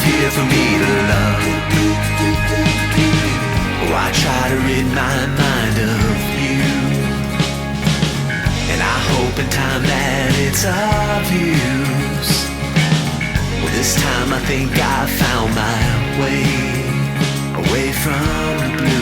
here for me to love. Oh, I try to rid my mind of you, and I hope in time that it's obvious. Well, this time I think I found my way away from the blues.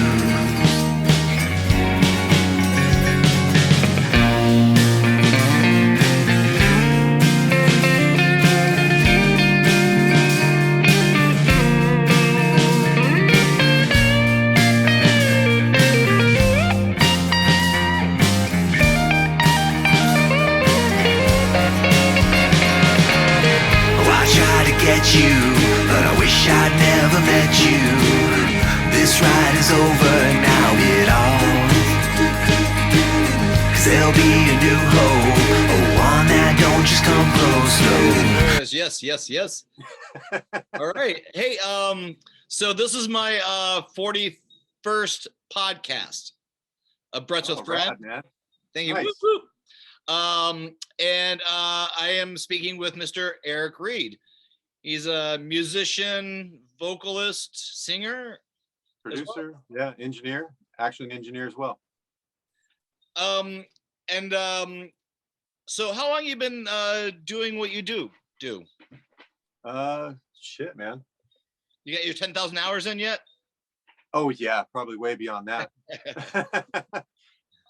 Get you, but I wish I'd never met you. This ride is over, now get off, 'cause there'll be a new hope, one that don't just come close. No. Yes. All right. Hey, so this is my 41st podcast of Brett's with Friends. Man. Thank you. Nice. Whoop, whoop. And I am speaking with Mr. Eric Reed. He's a musician, vocalist, singer, Producer, yeah, engineer, actually an engineer as well. So how long you been doing what you do? Shit, man. You got your 10,000 hours in yet? Oh yeah, probably way beyond that.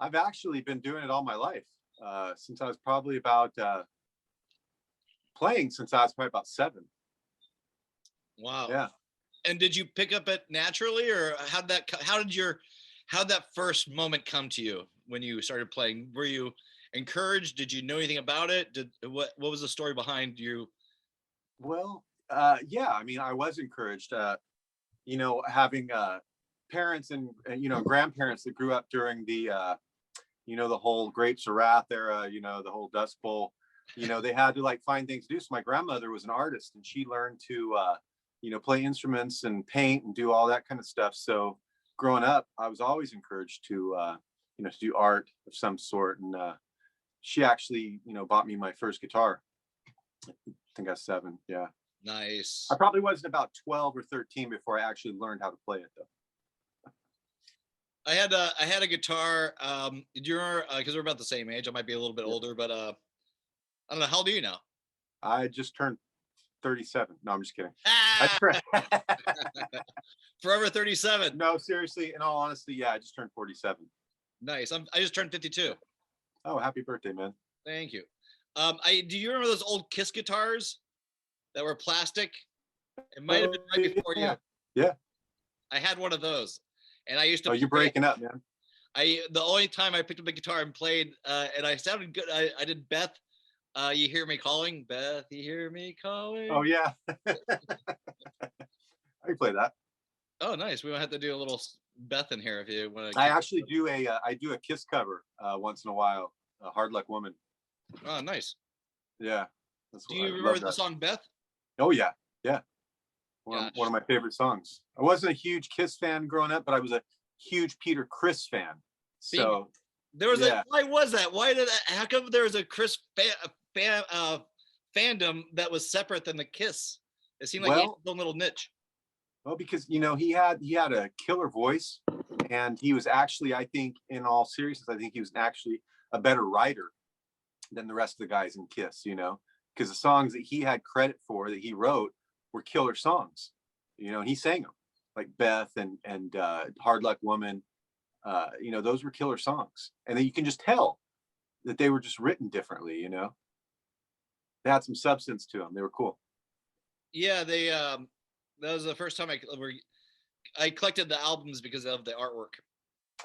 I've actually been doing it all my life, since I was probably about playing since I was probably about 7. Wow. Yeah. And did you pick up it naturally, or how did that first moment come to you when you started playing? Were you encouraged? Did you know anything about it? What was the story behind you? Well, yeah, I mean, I was encouraged, having parents and grandparents that grew up during the the whole Grapes of Wrath era, the whole Dust Bowl. They had to like find things to do. So my grandmother was an artist, and she learned to play instruments and paint and do all that kind of stuff. So growing up, I was always encouraged to to do art of some sort. And she actually bought me my first guitar. I think I was 7. Yeah. Nice. I probably wasn't about 12 or 13 before I actually learned how to play it, though. I had a guitar. Do you remember? Because we're about the same age. I might be a little bit older, but I don't know. How old are you now? I just turned 37. No, I'm just kidding. Forever 37. No, seriously. In all honesty, yeah, I just turned 47. Nice. I just turned 52. Oh, happy birthday, man. Thank you. Do you remember those old Kiss guitars that were plastic? It might have been right before you. Yeah. I had one of those, and I used to. Oh, you're breaking up, man. The only time I picked up a guitar and played, and I sounded good. I did Beth. You hear me calling, Beth. You hear me calling. Oh yeah. I can play that. Oh, nice. We might have to do a little Beth in here if you want to. I actually do a Kiss cover once in a while. Hard Luck Woman. Oh, nice. Yeah. Do you remember the song Beth? Oh yeah. One of my favorite songs. I wasn't a huge Kiss fan growing up, but I was a huge Peter Criss fan. So there was why was that? How come there was a Criss fandom that was separate than the Kiss? It seemed like he had his own little niche. Well, because he had a killer voice, and he was actually, I think, in all seriousness, I think he was actually a better writer than the rest of the guys in Kiss, because the songs that he had credit for that he wrote were killer songs, and he sang them, like Beth and Hard Luck Woman. Those were killer songs, and then you can just tell that they were just written differently. They had some substance to them. They were cool. Yeah, they that was the first time I collected the albums because of the artwork.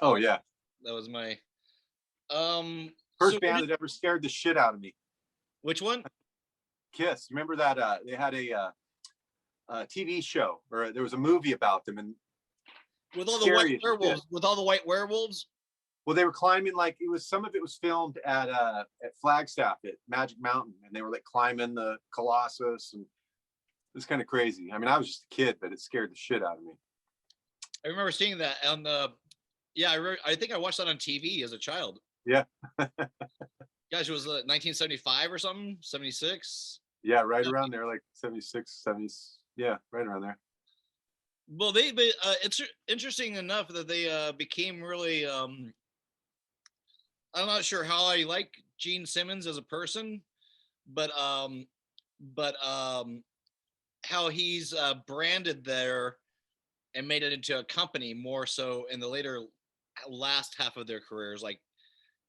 Oh yeah, that was my first band that ever scared the shit out of me. Which one? Kiss. You remember that they had a TV show, or there was a movie about them, and with all the white werewolves. With all the white werewolves. Well, they were climbing, like some of it was filmed at Flagstaff at Magic Mountain, and they were like climbing the Colossus, and it was kind of crazy. I mean, I was just a kid, but it scared the shit out of me. I remember seeing that on the. Yeah, I think I watched that on TV as a child. Yeah. Gosh, it was 1975 or something, 76. Yeah, right around there, like 76, 70s. Yeah, right around there. Well, it's interesting enough that they became really. I'm not sure how I like Gene Simmons as a person, but but how he's branded there and made it into a company more so in the later last half of their careers. Like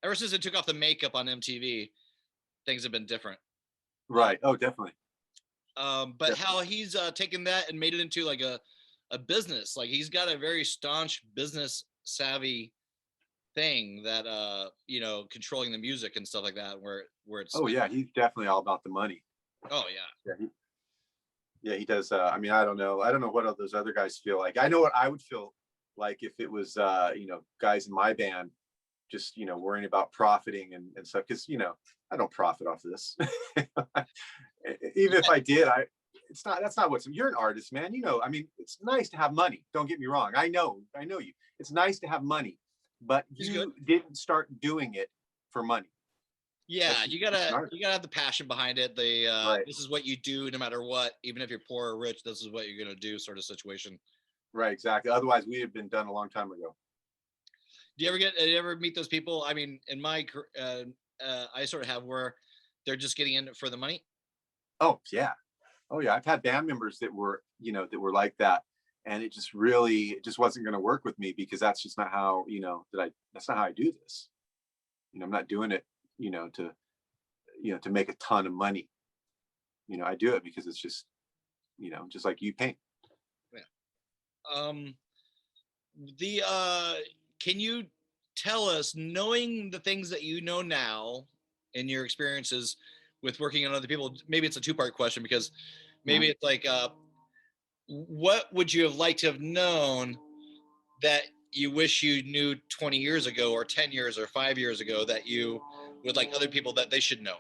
ever since they took off the makeup on MTV, things have been different. Right. Oh, definitely. But how he's taken that and made it into like a business. Like he's got a very staunch business savvy thing that you know, controlling the music and stuff like that, where it's Oh yeah, he's definitely all about the money. oh yeah. Yeah, he does. I mean, I don't know what all those other guys feel like. I know what I would feel like if it was, guys in my band just, worrying about profiting and stuff. Because, I don't profit off of this. Even if I did, that's not what's, you're an artist, man. I mean, it's nice to have money. Don't get me wrong. I know you. It's nice to have money, but you didn't start doing it for money. Yeah, you gotta have the passion behind it. Right. This is what you do no matter what, even if you're poor or rich, this is what you're gonna do, sort of situation. Right, exactly. Otherwise, we had been done a long time ago. Do you ever meet those people? I mean, in my I sort of have where they're just getting in it for the money. Oh yeah, I've had band members that were, like that, and it just wasn't going to work with me because that's not how I do this. I'm not doing it, to make a ton of money. I do it because it's just, just like you paint. Yeah. The can you tell us, knowing the things that you know now in your experiences with working on other people, maybe it's a two-part question because maybe it's like what would you have liked to have known that you wish you knew 20 years ago or 10 years or 5 years ago that you would like other people that they should know?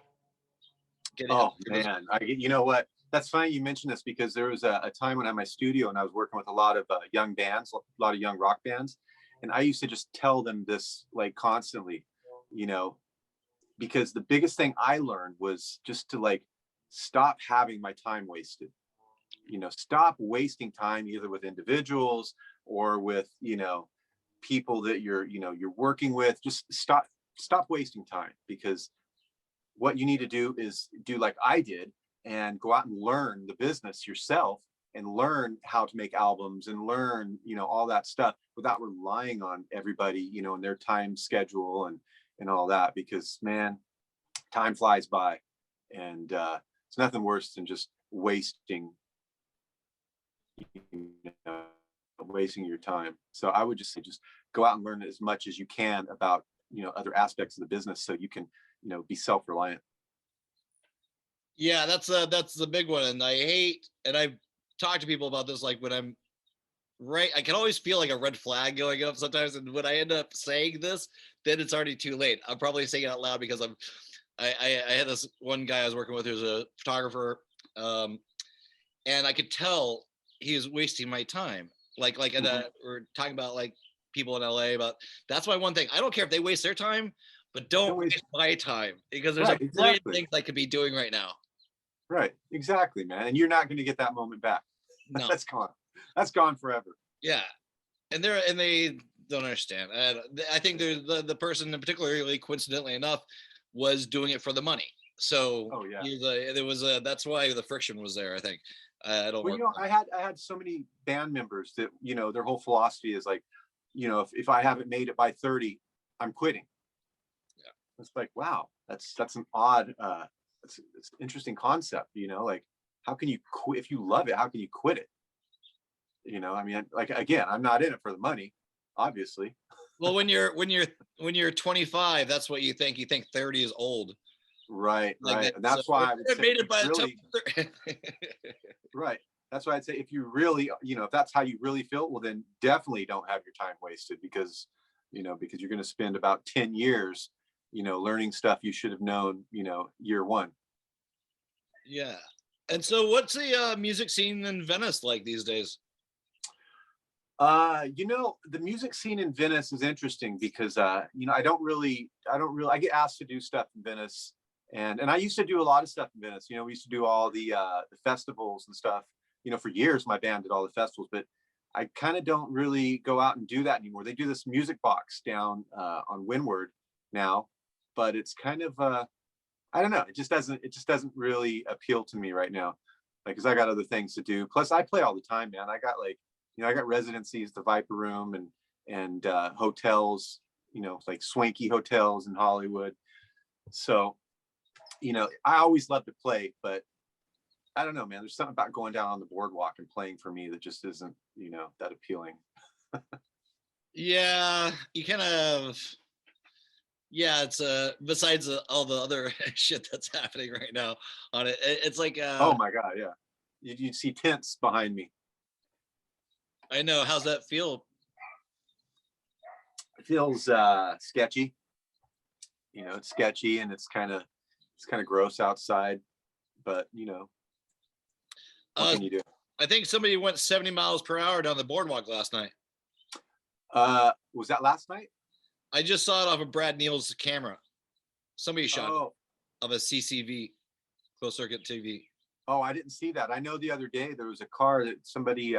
Oh man, you know what? That's funny you mentioned this because there was a time when I had my studio and I was working with a lot of young bands, a lot of young rock bands, and I used to just tell them this like constantly, because the biggest thing I learned was just to like stop having my time wasted. Stop wasting time either with individuals or with people that you're working with. Just stop wasting time, because what you need to do is do like I did and go out and learn the business yourself and learn how to make albums and learn, all that stuff without relying on everybody, and their time schedule and all that, because man, time flies by, and it's nothing worse than just wasting your time. So I would just say, just go out and learn as much as you can about, other aspects of the business so you can, be self-reliant. Yeah, that's the big one. And I've talked to people about this, like when I'm right, I can always feel like a red flag going up sometimes. And when I end up saying this, then it's already too late. I'm probably saying it out loud because I had this one guy I was working with who's a photographer, and I could tell he was wasting my time. Like we're talking about like people in LA about, that's my one thing. I don't care if they waste their time, but don't waste my time, because there's a million things I could be doing right now. Right, exactly, man. And you're not going to get that moment back. No. That's gone forever. Yeah, and they don't understand. I think the person in particularly, coincidentally enough, was doing it for the money. So there was that's why the friction was there, I think. I don't. Well, I had so many band members that their whole philosophy is like, if I haven't made it by 30, I'm quitting. Yeah, it's like, wow, that's an odd, it's an interesting concept. Like, how can you quit if you love it? How can you quit it? I mean, like, again, I'm not in it for the money, obviously. Well, when you're 25, that's what you think. You think 30 is old. Right, like right. And that's why I would say, made it by really, right. That's why I'd say, if you really, if that's how you really feel, well, then definitely don't have your time wasted, because you're going to spend about 10 years, learning stuff you should have known, year one. Yeah. And so what's the music scene in Venice like these days? The music scene in Venice is interesting because, I get asked to do stuff in Venice. And I used to do a lot of stuff in Venice. We used to do all the festivals and stuff, for years my band did all the festivals, but I kind of don't really go out and do that anymore. They do this music box down on Windward now, but it's kind of I don't know. It just doesn't really appeal to me right now, like, because I got other things to do. Plus, I play all the time, man. I got I got residencies, the Viper Room, and hotels, like swanky hotels in Hollywood. So, I always love to play, but I don't know, man. There's something about going down on the boardwalk and playing for me that just isn't, that appealing. Yeah, you kind of. Yeah, it's besides all the other shit that's happening right now on it. It's like Oh my God, yeah. You see tents behind me. I know. How's that feel? It feels sketchy. It's sketchy, and it's kind of gross outside, but what can you do? I think somebody went 70 miles per hour down the boardwalk last night. Was that last night? I just saw it off of Brad Neal's camera. Somebody shot Oh. of a CCV, closed circuit TV. Oh, I didn't see that. I know the other day there was a car that somebody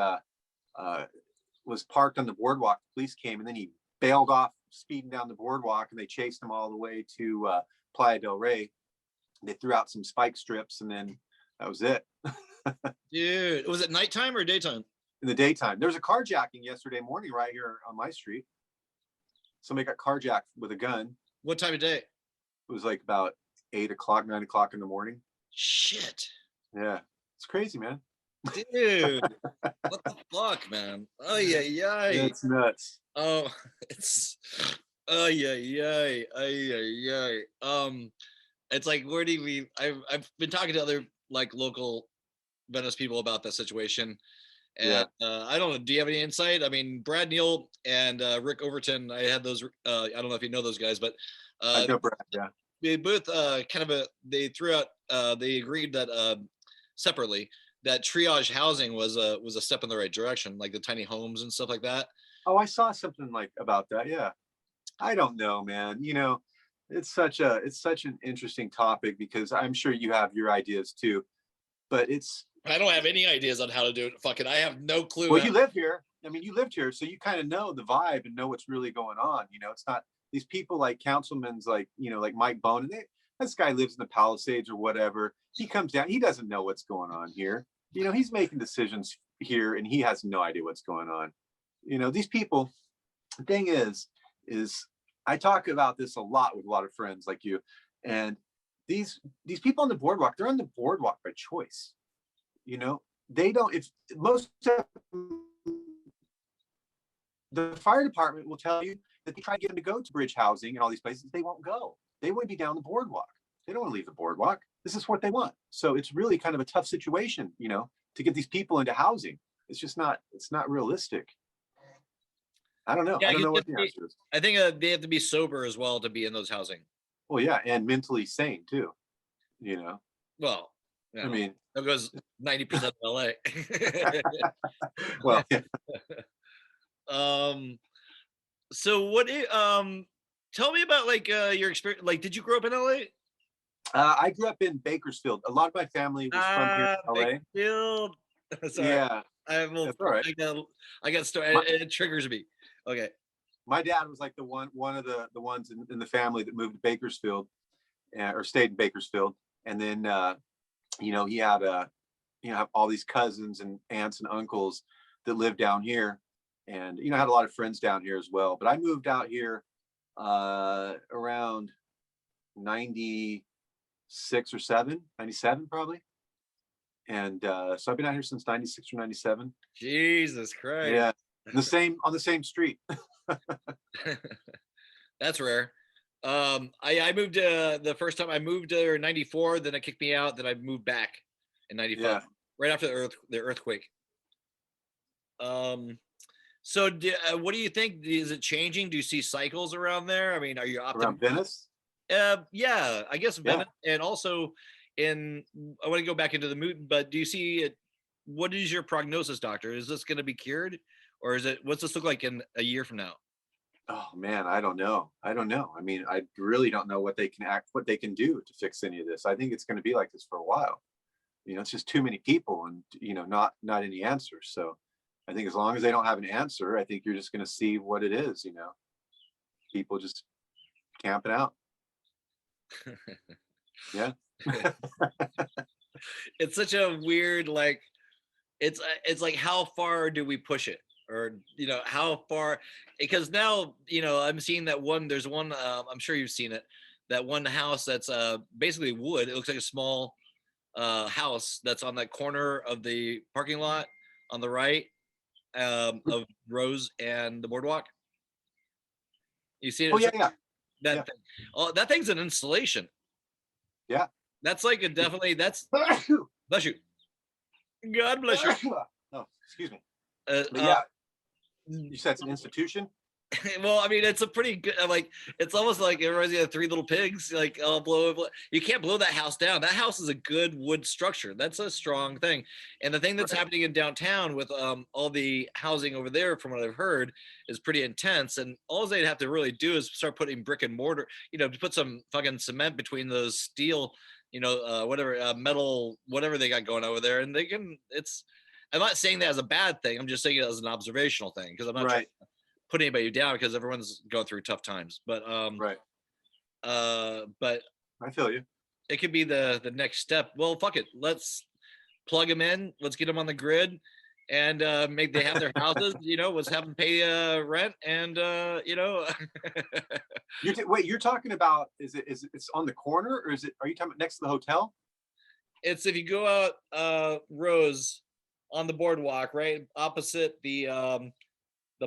was parked on the boardwalk. The police came, and then he bailed off, speeding down the boardwalk, and they chased him all the way to Playa del Rey. They threw out some spike strips, and then that was it. Dude, was it nighttime or daytime? In the daytime. There was a carjacking yesterday morning right here on my street. Somebody got carjacked with a gun. What time of day? It was like about 8 o'clock, 9 o'clock in the morning. Shit. Yeah. It's crazy, man. Dude. What the fuck, man? Oh yeah, yeah. It's nuts. Oh, it's oh yeah, yeah. It's like, where do we I've been talking to other like local Venice people about that situation. And I don't know. Do you have any insight? I mean, Brad Neal and Rick Overton. I had those. I don't know if you know those guys, but I know Brad. Yeah. they both they threw out. They agreed that separately that triage housing was a step in the right direction, like the tiny homes and stuff like that. Oh, I saw something like about that. Yeah. I don't know, man. It's such an interesting topic, because I'm sure you have your ideas too, but I don't have any ideas on how to do it. Fucking, I have no clue. Well, you live here. I mean, you lived here, so you kind of know the vibe and know what's really going on. It's not these people like councilmen's like Mike Bone. And this guy lives in the Palisades or whatever. He comes down. He doesn't know what's going on here. He's making decisions here, and he has no idea what's going on. These people. The thing is I talk about this a lot with a lot of friends like you, and these people on the boardwalk. They're on the boardwalk by choice. They don't. If most of the fire department will tell you that they try to get them to go to bridge housing and all these places, they won't go. They want to be down the boardwalk. They don't want to leave the boardwalk. This is what they want. So it's really kind of a tough situation, to get these people into housing. It's just not. It's not realistic. I don't know. Yeah, I don't know what the answer is. I think they have to be sober as well to be in those housing. Well, yeah, and mentally sane too. Well, I mean, that goes 90% of LA. Well, yeah. So what? Tell me about like your experience. Like, did you grow up in LA? I grew up in Bakersfield. A lot of my family was from here in LA. Bakersfield. Sorry. Yeah, That's all right. I got started. It triggers me. Okay. My dad was like one of the ones in the family that moved to Bakersfield, or stayed in Bakersfield, and then he had have all these cousins and aunts and uncles that lived down here, and I had a lot of friends down here as well. But I moved out here around 96 or 97 probably, and so I've been out here since 96 or 97. Jesus Christ. Yeah, on the same street. That's rare. I moved the first time I moved there in 94, then it kicked me out, then I moved back in 95, right after the earthquake. So what do you think? Is it changing? Do you see cycles around there? I mean, are you Around Venice? Yeah, I guess Venice, and also I want to go back into the mood, but do you see it? What is your prognosis, doctor? Is this going to be cured, or what's this look like in a year from now? Oh man, I don't know. I mean, I really don't know what they can do to fix any of this. I think it's going to be like this for a while. it's just too many people, and not any answers. So I think as long as they don't have an answer, I think you're just going to see what it is. People just camping out. Yeah. It's such a weird, like, it's like, how far do we push it? Or, how far, because now, I'm seeing that one, there's one, I'm sure you've seen it, that one house that's basically wood. It looks like a small house that's on that corner of the parking lot on the right, of Rose and the boardwalk. You see it? Oh yeah, yeah, That yeah. thing. Oh, that thing's an installation. Yeah. That's like that's bless you. God bless you. Oh, excuse me. Uh, But uh, yeah, you said it's an institution. well, I mean, it's a pretty good, like, it's almost like it reminds me of Three Little Pigs. Like, oh, you can't blow that house down. That house is a good wood structure. That's a strong thing. And the thing that's Right. happening in downtown with all the housing over there, from what I've heard, is pretty intense. And all they'd have to really do is start putting brick and mortar, to put some fucking cement between those steel, whatever, metal, whatever they got going over there. And I'm not saying that as a bad thing. I'm just saying it as an observational thing, because I'm not trying to put anybody down, because everyone's going through tough times. But Right. but I feel you. it could be the next step. Well, fuck it. Let's plug them in. Let's get them on the grid, and make they have their houses. Let's have them pay rent, and Wait, you're talking about, it's on the corner, or are you talking about next to the hotel? It's if you go out Rose on the boardwalk, right opposite the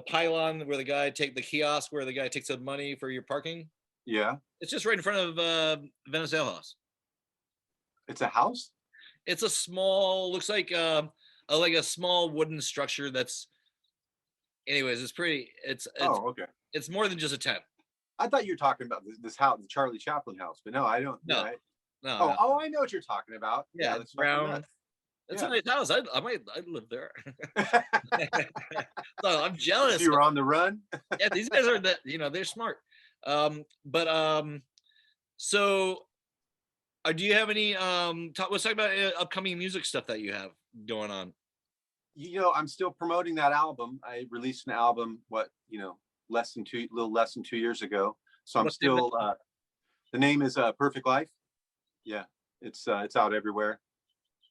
pylon where the kiosk where the guy takes the money for your parking. Yeah. It's just right in front of Venice Ale House. It's a house? It's a small, looks like a small wooden structure that's, anyways, it's Oh, okay. It's more than just a tent. I thought you were talking about this house, the Charlie Chaplin house, but no, I don't. No. Yeah, No. Oh, no. oh, I know what you're talking about. Yeah, it's brown. It's a nice house. I'd live there. So I'm jealous. If you were on the run. Yeah, these guys are they're smart. So do you have any let's talk about upcoming music stuff that you have going on. I'm still promoting that album. I released an album, little less than 2 years ago. So I'm still the name is Perfect Life. Yeah, it's out everywhere.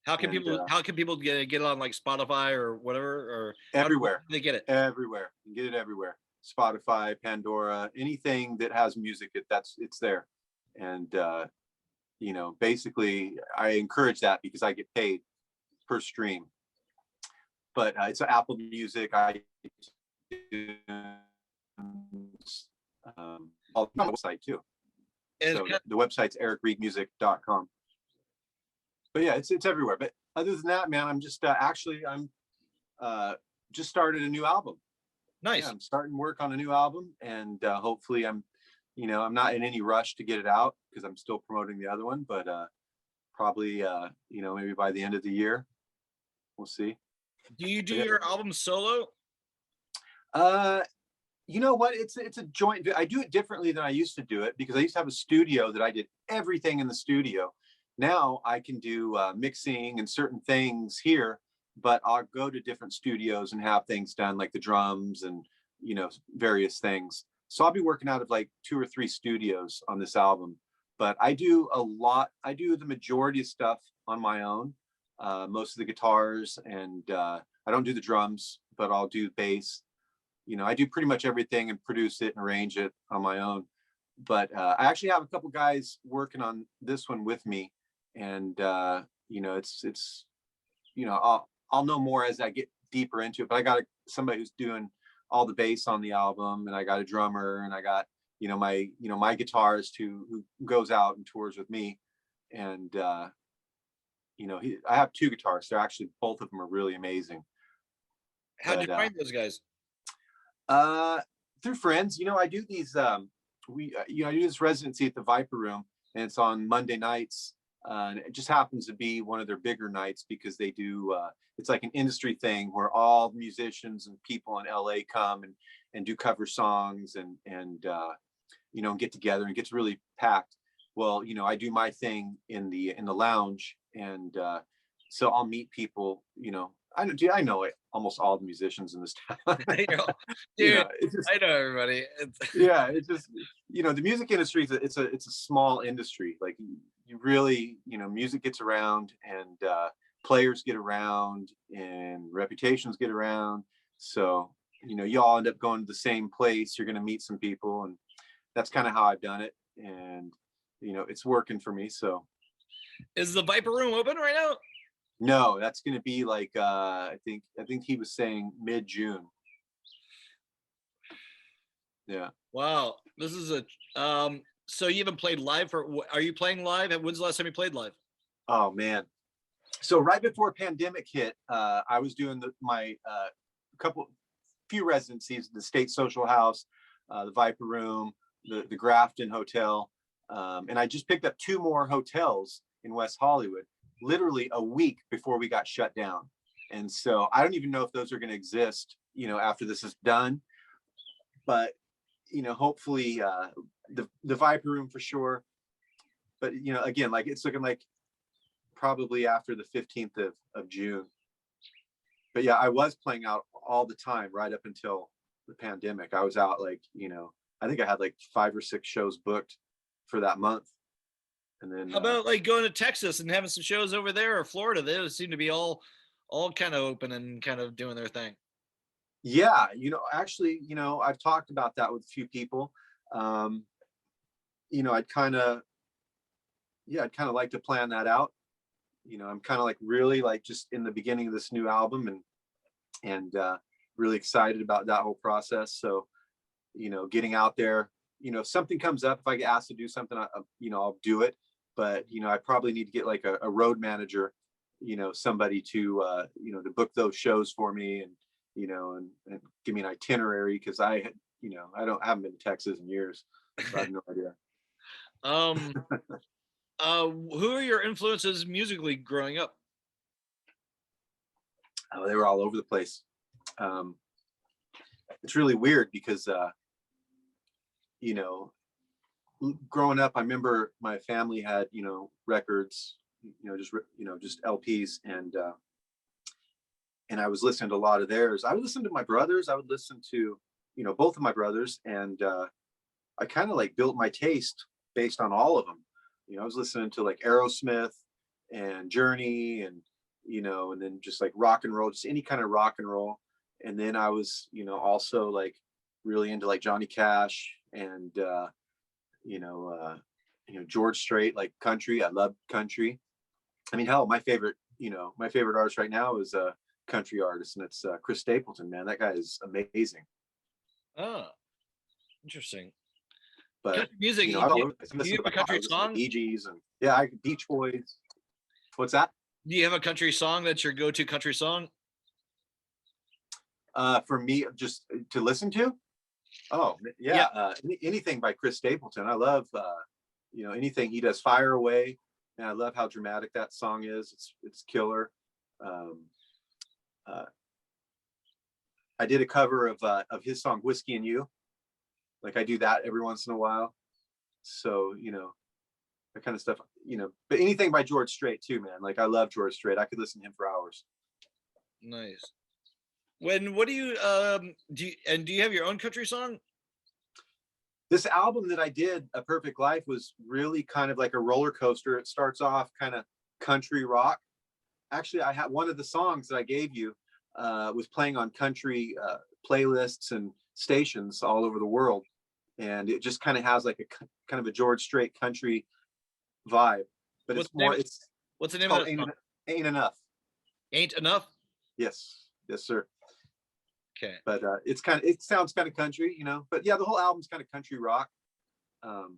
How can people get it on, like, Spotify or whatever, or everywhere? They get it everywhere. You can get it everywhere. Spotify, Pandora, anything that has music, it's there. And basically, I encourage that because I get paid per stream. But it's Apple Music, on the website too. So the website's ericreedmusic.com. But yeah, it's everywhere. But other than that, man, I'm just just started a new album. Nice. Yeah, I'm starting work on a new album, and hopefully I'm not in any rush to get it out because I'm still promoting the other one. But probably maybe by the end of the year, we'll see. Do you do your album solo? You know what? It's a joint. I do it differently than I used to do it because I used to have a studio that I did everything in the studio. Now I can do mixing and certain things here, but I'll go to different studios and have things done like the drums and various things. So I'll be working out of like 2 or 3 studios on this album. But I do a lot. I do the majority of stuff on my own. Most of the guitars, and I don't do the drums, but I'll do bass. I do pretty much everything and produce it and arrange it on my own. But I actually have a couple guys working on this one with me, and it's I'll know more as I get deeper into it. But I got somebody who's doing all the bass on the album, and I got a drummer, and I got my guitarist who goes out and tours with me, and I have 2 guitarists. They're actually, both of them are really amazing. How did you find those guys? Through friends. I do these I do this residency at the Viper Room, and it's on Monday nights, and it just happens to be one of their bigger nights because they do it's like an industry thing where all musicians and people in LA come and do cover songs and get together, and it gets really packed. Well, I do my thing in the lounge, and So I'll meet people, I know it, almost all the musicians in this town. I know, You dude. know, it's just, I know everybody. yeah, it's just, the music industry it's a small industry. Like you really, music gets around, and players get around, and reputations get around. So, you all end up going to the same place. You're going to meet some people, and that's kind of how I've done it. And, it's working for me. So Is the Viper Room open right now? no, that's going to be like, I think he was saying mid-June. Yeah. Wow, this is a so you haven't played live for? Are you playing live? When's the last time you played live? Oh man. So right before pandemic hit, I was doing my few residencies, the State Social House, the Viper Room, the Grafton Hotel, and I just picked up 2 more hotels in West Hollywood, literally a week before we got shut down. And so I don't even know if those are going to exist, after this is done. But hopefully, the Viper Room for sure. But again, like it's looking like probably after the 15th of June. But yeah, I was playing out all the time right up until the pandemic. I was out like, I think I had like 5 or 6 shows booked for that month. And then How about like going to Texas and having some shows over there, or Florida? They seem to be all kind of open and kind of doing their thing. yeah, actually, I've talked about that with a few people. I'd kind of like to plan that out. I'm kind of like really like just in the beginning of this new album, and really excited about that whole process. So, getting out there, if something comes up, if I get asked to do something, I'll do it. But, I probably need to get like a road manager, somebody to, to book those shows for me, and, and give me an itinerary. Cause I haven't been to Texas in years. So I have no idea. Who are your influences musically growing up? Oh, they were all over the place. It's really weird because, growing up, I remember my family had, records, just LPs, and I was listening to a lot of theirs. I would listen to my brothers. I would listen to, both of my brothers, and I kind of like built my taste based on all of them. I was listening to like Aerosmith and Journey, and and then just like rock and roll, just any kind of rock and roll. And then I was, also like really into like Johnny Cash, and George Strait, like country. I love country. I mean, hell, my favorite artist right now is a country artist, and it's Chris Stapleton. Man, that guy is amazing. Oh, interesting. But country music. do you have a country song? Bee Gees, and yeah, Beach Boys. What's that? Do you have a country song that's your go-to country song? For me, just to listen to. Oh yeah. Anything by Chris Stapleton. I love anything he does. Fire Away, and I love how dramatic that song is. It's killer. I did a cover of his song Whiskey and You. Like I do that every once in a while. So that kind of stuff. But anything by George Strait too, man. Like I love George Strait. I could listen to him for hours. Nice. What do you do you have your own country song? This album that I did, A Perfect Life, was really kind of like a roller coaster. It starts off kind of country rock. Actually, I had one of the songs that I gave you was playing on country playlists and stations all over the world, and it just kind of has like a kind of a George Strait country vibe. But what's the name of it? Ain't Enough. Ain't Enough. Yes, sir. Okay. But it sounds kind of country, but yeah, the whole album's kind of country rock. Kind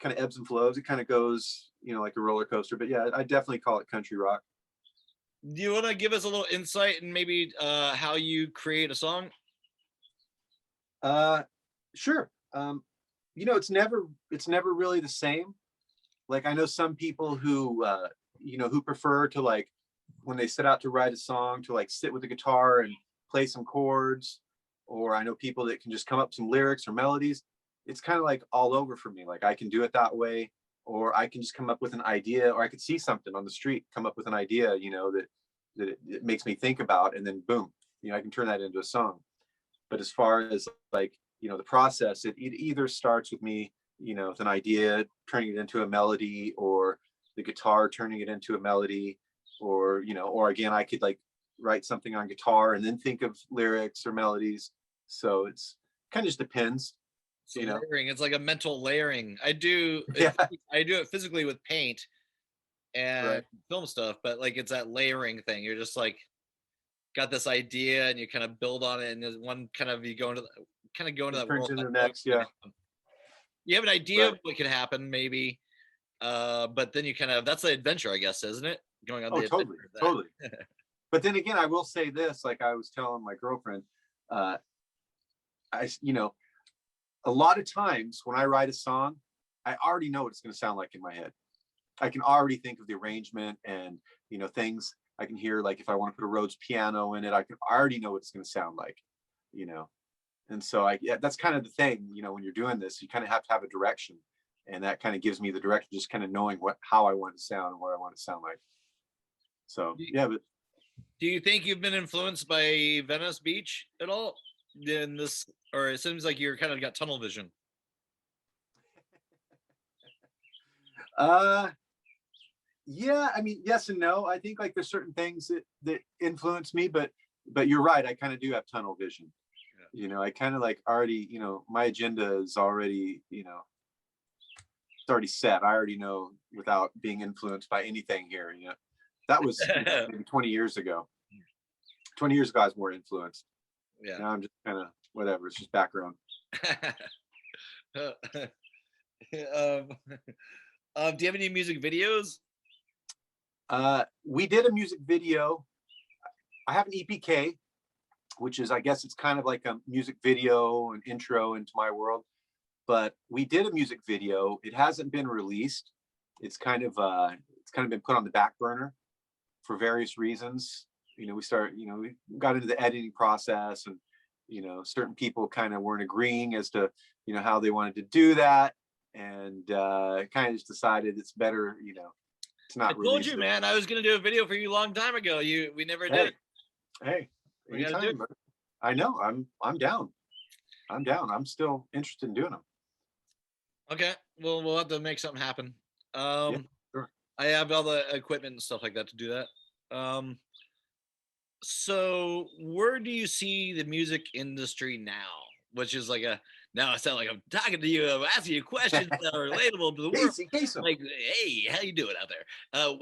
of ebbs and flows. It kind of goes, like a roller coaster. But yeah, I definitely call it country rock. Do you want to give us a little insight and maybe how you create a song? Sure. It's never really the same. Like I know some people who who prefer to, like, when they set out to write a song, to like sit with the guitar and play some chords, or I know people that can just come up with some lyrics or melodies. It's kind of like all over for me. Like I can do it that way, or I can just come up with an idea, or I could see something on the street, come up with an idea, that it makes me think about, and then boom, I can turn that into a song. But as far as like, the process, it either starts with me, with an idea, turning it into a melody, or the guitar turning it into a melody, or again, I could like write something on guitar and then think of lyrics or melodies. So it's kind of just depends. So layering, it's like a mental layering. I do Yeah. it physically with paint and Right. film stuff, but like it's that layering thing. You're just like got this idea and you kind of build on it, and there's one kind of you go into that Turns world. into the next, yeah. You have an idea Right. of what could happen, maybe, but then you kind of, that's the adventure, I guess, isn't it? Going on the Totally, adventure of that. totally. But then again, I will say this, like I was telling my girlfriend, a lot of times when I write a song, I already know what it's going to sound like in my head. I can already think of the arrangement and, things I can hear. Like if I want to put a Rhodes piano in it, I already know what it's going to sound like, And so that's kind of the thing, when you're doing this, you kind of have to have a direction, and that kind of gives me the direction, just kind of knowing how I want it to sound and what I want it to sound like. So, yeah. But do you think you've been influenced by Venice Beach at all in this, or it seems like you're kind of got tunnel vision? Yeah, I mean, yes and no. I think like there's certain things that influence me, but you're right. I kind of do have tunnel vision. Yeah. I kind of like already, my agenda is already, it's already set. I already know without being influenced by anything here. That was maybe 20 years ago. 20 years ago, I was more influenced. Yeah. Now I'm just kind of whatever. It's just background. Do you have any music videos? We did a music video. I have an EPK, which is, I guess it's kind of like a music video, an intro into my world. But we did a music video. It hasn't been released. It's kind of been put on the back burner for various reasons. We got into the editing process, and certain people kind of weren't agreeing as to how they wanted to do that, and kind of just decided it's better it's not. I told you, man, I was gonna do a video for you a long time ago. We never did. Hey, we gotta do it. I know. I'm down. I'm still interested in doing them. Okay, well, we'll have to make something happen. Yeah, sure. I have all the equipment and stuff like that to do that. So where do you see the music industry now? Which is like now I sound like I'm talking to you, I'm asking you questions that are relatable to the world. Casey. Like, hey, how you doing out there?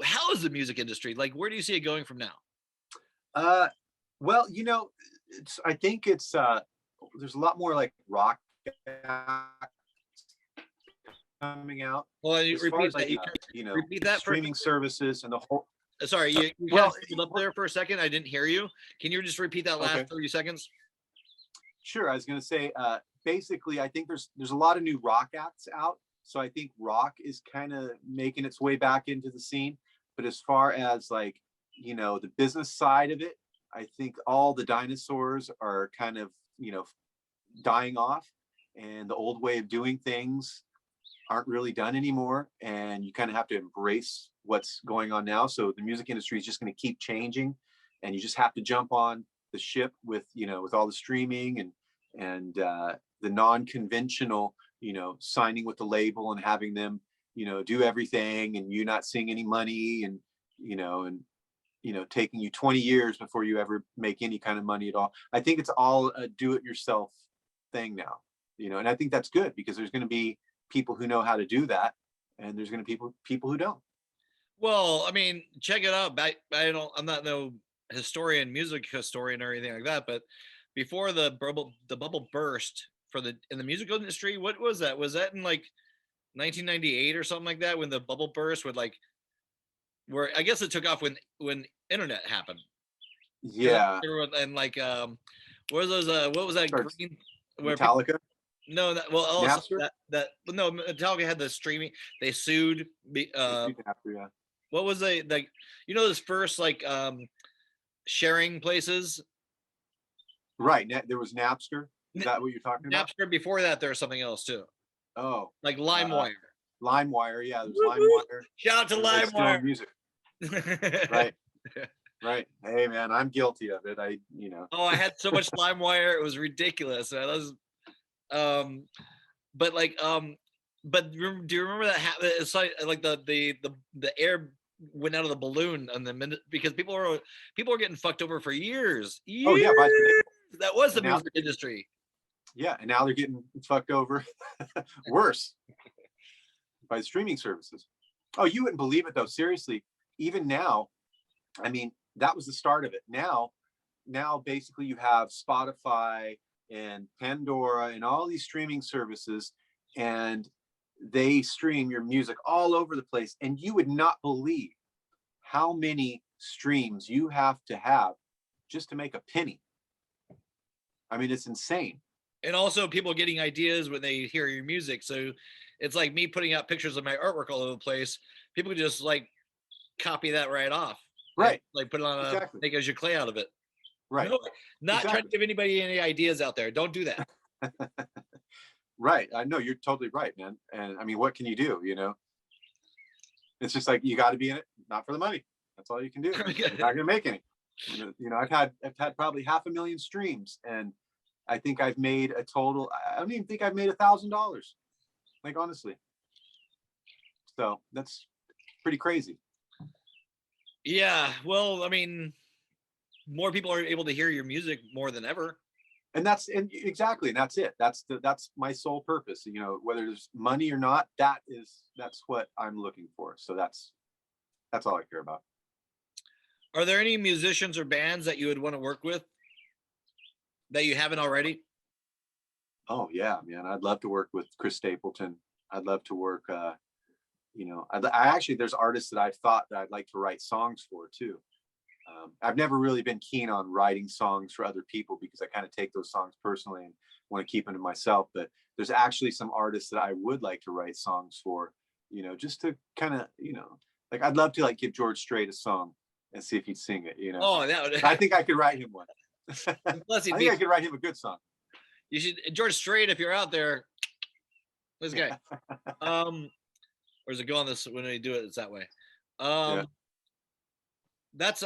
How is the music industry? Like, where do you see it going from now? Well, I think there's a lot more like rock coming out. Well, you repeat that. Repeat that. Streaming services and the whole. Sorry, you kind of up there for a second. I didn't hear you. Can you just repeat that last 30 seconds? Sure. I was going to say, basically, I think there's a lot of new rock acts out. So I think rock is kind of making its way back into the scene. But as far as like, the business side of it, I think all the dinosaurs are kind of, dying off, and the old way of doing things aren't really done anymore. And you kind of have to embrace what's going on now. So the music industry is just going to keep changing, and you just have to jump on the ship with all the streaming and the non-conventional, signing with the label and having them, do everything, and you not seeing any money, and taking you 20 years before you ever make any kind of money at all. I think it's all a do-it-yourself thing now, and I think that's good, because there's going to be people who know how to do that, and there's going to be people who don't. Well, I mean, check it out. I'm not no music historian or anything like that, but before the bubble burst in the music industry, what was that? Was that in like 1998 or something like that, when the bubble burst where I guess it took off when internet happened? Yeah. And like what was that green Metallica? No, Metallica had the streaming. They sued. Yeah. What was those first like sharing places? Right. There was Napster. Is that what you're talking about? Napster. Before that, there was something else too. Oh, like LimeWire. LimeWire. Yeah, there's Woo-hoo. LimeWire. Shout out to Everybody stealing LimeWire. music. Right. Right. Hey man, I'm guilty of it. Oh, I had so much LimeWire, it was ridiculous. But like but do you remember that it's like the air went out of the balloon on the minute because people were getting fucked over for years. Oh yeah, by That was the and now- music industry. yeah, and now they're getting fucked over worse by streaming services. Oh, you wouldn't believe it though. Seriously, even now, I mean, that was the start of it. Now basically you have Spotify and Pandora and all these streaming services, and they stream your music all over the place. And you would not believe how many streams you have to just to make a penny. I mean, it's insane. And also people getting ideas when they hear your music. So it's like me putting out pictures of my artwork all over the place. People just like copy that right off. Right. Like put it on Exactly. make as you clay out of it. Right. No, not Exactly. trying to give anybody any ideas out there. Don't do that. Right. I know, you're totally right, man. And I mean, what can you do? It's just like, you got to be in it, not for the money. That's all you can do. You're not gonna make any. I've had probably 500,000 streams, and I think I've made a total. I don't even think I've made $1,000. Like, honestly. So that's pretty crazy. Yeah. Well, I mean, more people are able to hear your music more than ever. And that's exactly, and that's it. That's my sole purpose. Whether there's money or not, that's what I'm looking for. So that's all I care about. Are there any musicians or bands that you would want to work with that you haven't already? Oh yeah, man. I'd love to work with Chris Stapleton. I'd love to work, I actually, there's artists that I've thought that I'd like to write songs for too. I've never really been keen on writing songs for other people because I kind of take those songs personally and want to keep them to myself. But there's actually some artists that I would like to write songs for, just to kind of, like, I'd love to like give George Strait a song and see if he'd sing it, Oh, that would. I think I could write him one. Plus, I think I could write him a good song. You should, George Strait, if you're out there, this guy. Or does it go on this when we do it? It's that way. Yeah. That's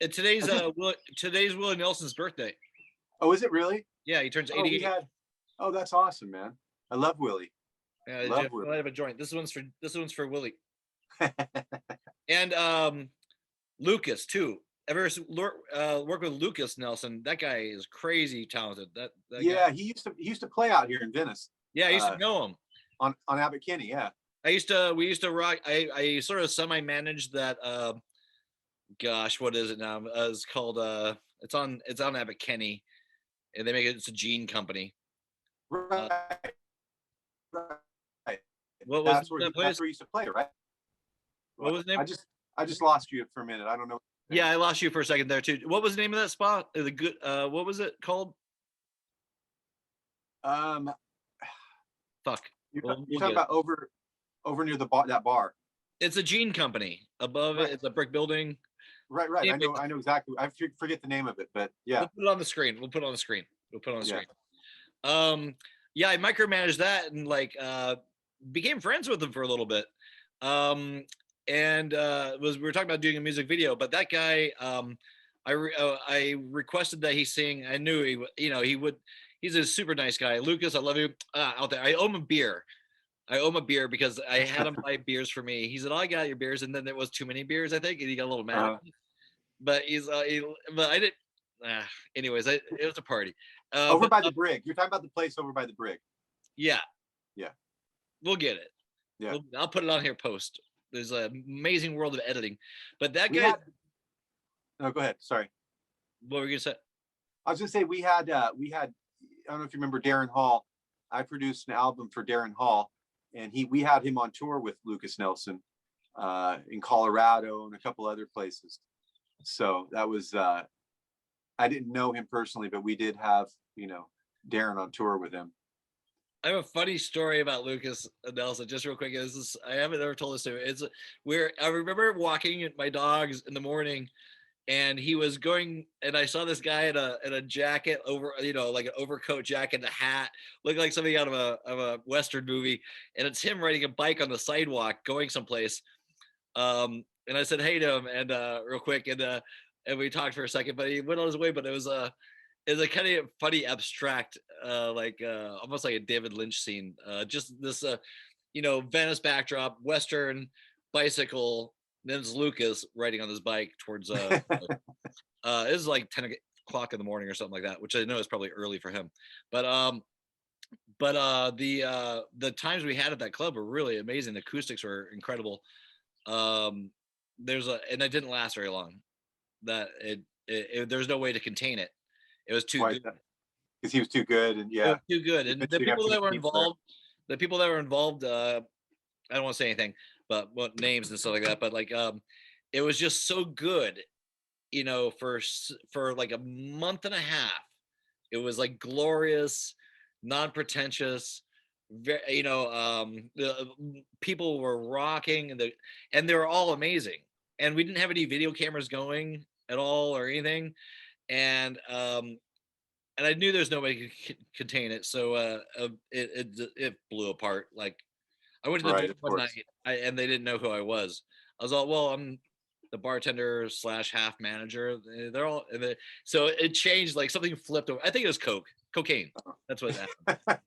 today's Willie Nelson's birthday. Oh, is it really? Yeah, he turns Oh, 88. oh, that's awesome, man. I love Willie. Yeah, Love Jeff, Willie. I have a joint. This one's for Willie. And Lucas too. Ever work with Lucas Nelson? That guy is crazy talented. That yeah, guy. he used to play out here in Venice. Yeah, I used to know him. On Abbot Kinney, yeah. We used to rock. I sort of semi-managed that. Gosh, what is it now? It's called. It's on Abbot Kinney, and they make it. It's a jean company. Right. Right. What was That's where that place? he used to play, right? What was the name? I just lost you for a minute. I don't know. Yeah, I lost you for a second there too. What was the name of that spot? The good. What was it called? Fuck. You're We'll talking get about over near the bar, that bar. It's a jean company. Above Right. it, it's a brick building. Right. Yeah, I know exactly. I forget the name of it, but yeah. We'll put it on the screen. Yeah, I micromanaged that and like became friends with him for a little bit. And we were talking about doing a music video, but that guy, I requested that he sing. I knew he would. He's a super nice guy. Lucas, I love you. Out there, I owe him a beer. Because I had him buy beers for me. He said, "Oh, I got your beers," and then there was too many beers, I think, and he got a little mad. At me. But but I didn't. Anyways, it was a party. Over by the brig. You're talking about the place over by the brig. Yeah. Yeah. We'll get it. Yeah. I'll put it on here post. There's an amazing world of editing. But that guy. No, go ahead. Sorry. What were you gonna say? I was gonna say we had. I don't know if you remember Darren Hall. I produced an album for Darren Hall, and we had him on tour with Lucas Nelson in Colorado and a couple other places. So that was. I didn't know him personally, but we did have Darren on tour with him. I have a funny story about Lucas Nelson, just real quick. I haven't ever told this to you. I remember walking my dogs in the morning, and he was going, and I saw this guy in a jacket over, like an overcoat jacket and a hat, looked like something out of a Western movie. And it's him riding a bike on the sidewalk going someplace. And I said, hey to him, and real quick, and we talked for a second, but he went on his way. But it was a kind of funny, abstract, almost like a David Lynch scene. Just this, Venice backdrop, Western bicycle. Then it's Lucas riding on his bike towards it was like 10 o'clock in the morning or something like that, which I know is probably early for him. But the times we had at that club were really amazing. The acoustics were incredible. And it didn't last very long. That there's no way to contain it. It was too good. Because he was too good, and too good. And the people that were involved, I don't want to say anything, but what names and stuff like that. But like, it was just so good, for like a month and a half. It was like glorious, non-pretentious. The people were rocking, and they were all amazing. And we didn't have any video cameras going at all or anything, and I knew there's no way to contain it, so it blew apart. Like, I went to the door one night, and they didn't know who I was. I was all, well, I'm the bartender / half manager. They're all, so it changed. Like, something flipped over. I think it was cocaine. That's what happened.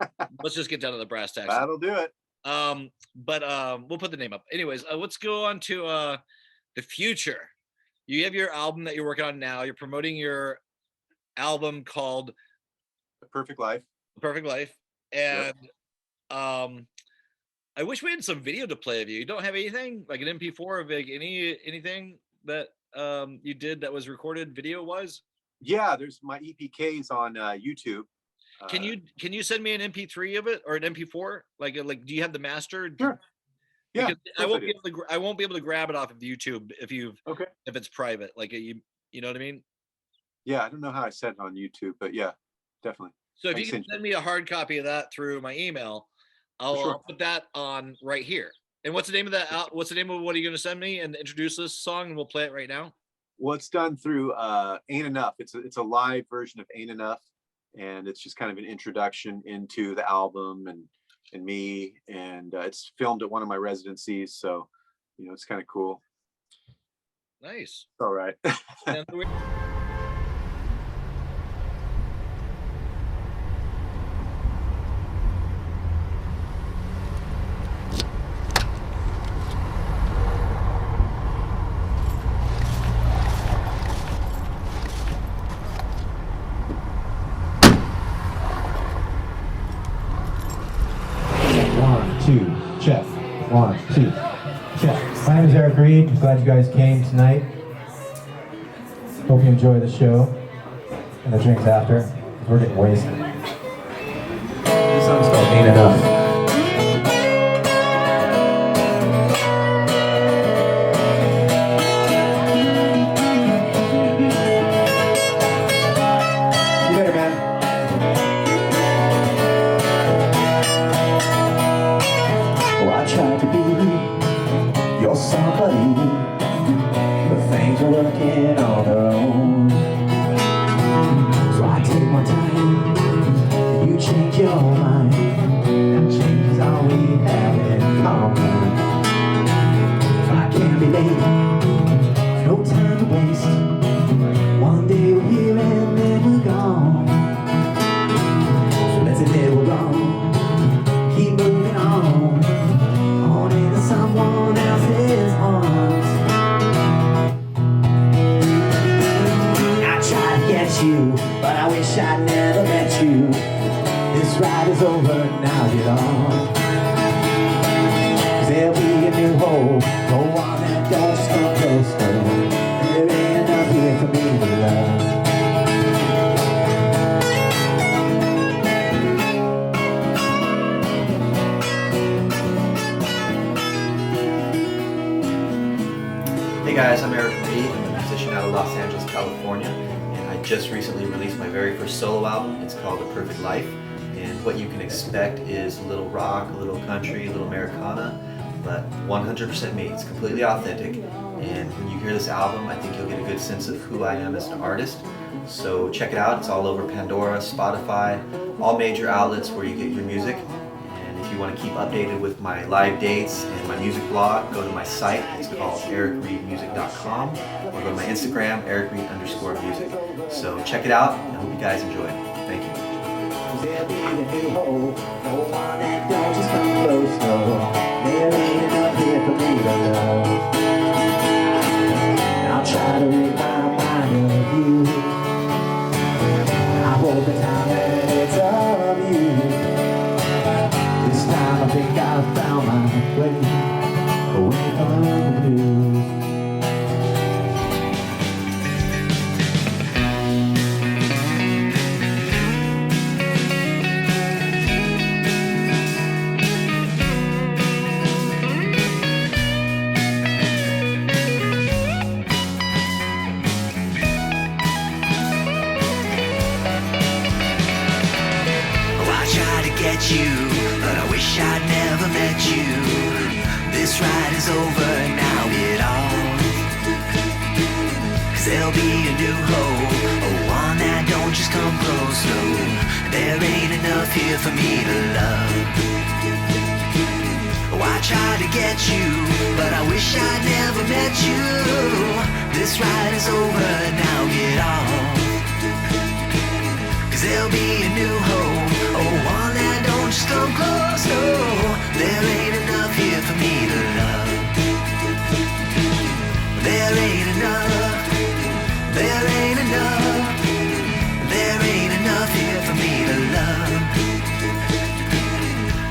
Let's just get down to the brass tacks. That'll do it. But we'll put the name up. Anyways, let's go on to the future. You have your album that you're working on now. You're promoting your album called The Perfect Life. The Perfect Life. And I wish we had some video to play of you. You don't have anything like an MP4 of like anything that you did that was recorded video wise? Yeah, there's my EPKs on YouTube. Can you send me an MP3 of it or an MP4? Like do you have the master? Sure. Yeah. I won't be able to grab it off of YouTube if it's private. Like you know what I mean? Yeah, I don't know how I said it on YouTube, but yeah, definitely. So if you can send me a hard copy of that through my email, I'll put that on right here. And what's the name of that? What's the name of what are you going to send me and introduce this song? And we'll play it right now. Well, it's done through Ain't Enough. It's a live version of Ain't Enough, and it's just kind of an introduction into the album and me, and it's filmed at one of my residencies, so it's kind of cool. Nice. All right. Check. 1, 2, check. My name is Eric Reed. I'm glad you guys came tonight. Hope you enjoy the show and the drinks after. We're getting wasted. This song's called Ain't Enough. Working on their own, so I take my time, and you change your mind. That change is all we have in common. So I can't be late, no time to waste. One day we're here and then we're gone. So let's admit we're wrong, keep moving on into someone else's arms. You, but I wish I'd never met you. This ride is over, now you're on. 'Cause there'll be a new hole, go on that door, just come closer. And there ain't enough here for me to love. Hey guys, I'm Eric Reed. I'm a musician out of Los Angeles, California. Just recently released my very first solo album. It's called The Perfect Life, and what you can expect is a little rock, a little country, a little Americana, but 100% me. It's completely authentic. And when you hear this album, I think you'll get a good sense of who I am as an artist. So check it out. It's all over Pandora, Spotify, all major outlets where you get your music. And if you want to keep updated with my live dates and my music blog, go to my site. It's called ericreedmusic.com, or go to my Instagram, ericreed_music. So check it out, and I hope you guys enjoy it. Thank you. There'll be a new hole, no one that don't just come close, no. There ain't enough here for me to love. I'll try to rid my mind of you. I hope the time that it's of you. This time I think I've found my way away from the blues. You, but I wish I'd never met you. This ride is over, now get off. 'Cause there'll be a new hope, one that don't just come close, no. There ain't enough here for me to love. Oh, I tried to get you, but I wish I'd never met you. This ride is over, now get off. 'Cause there'll be a new hope, one that don't just come close, no. There ain't enough here for me to love. There ain't enough. There ain't enough. There ain't enough here for me to love.